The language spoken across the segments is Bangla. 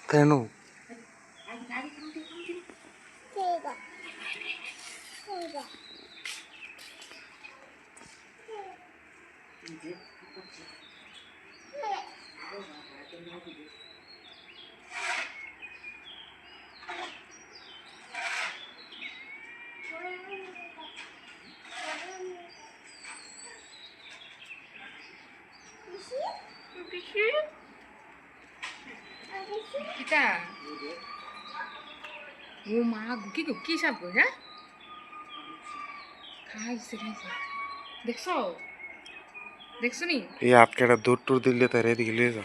কেন ও মা কি কি সাপ হ্যাঁ খাইছে খাইছে দেখছো দেখছো নি এই আটকাটা দূর টুর দিলে তার এদিকে লিয়ে যা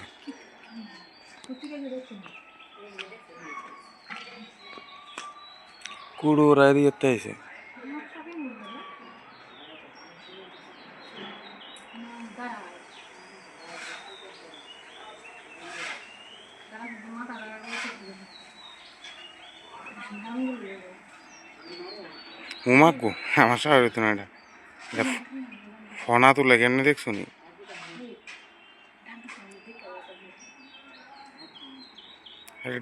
কুড়ো ওরা এদিকে তাইছে হুমাকু আমার সারা হইতো না এটা ফনা তুলে কেমনি দেখছো নি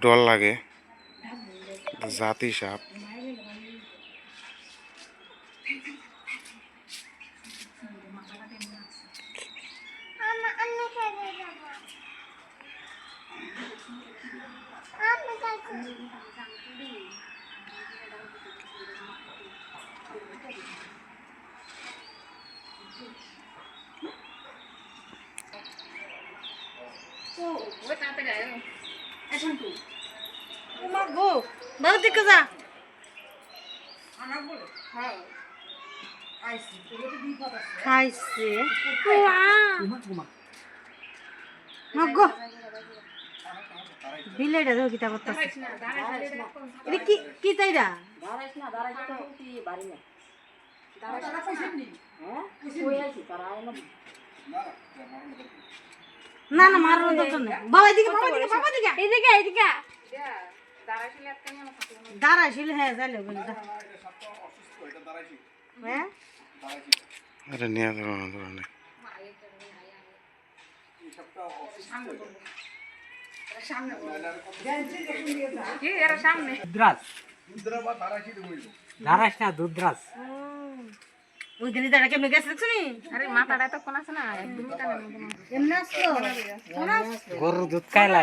ডর লাগে জাতি সাপ খাইছে বিলেটা দেখো কিতা করতেছে এটা কি কি তাইরা না না মারার দরকার নেই বাবা এদিকে বাবা এদিকে বাবা এদিকে এদিকে এদিকে দাঁড়াইছিল হ্যাঁ যাইলে বলি হ্যাঁ আরে নিয়ে ধরো না ধরো না ওই দিন দাঁড়া কেমনে গেছে দেখছো নি আরে মাথাটা তো কোন আছে না একদমই টানে এমনি আসলো গরুর দুধ খাইলা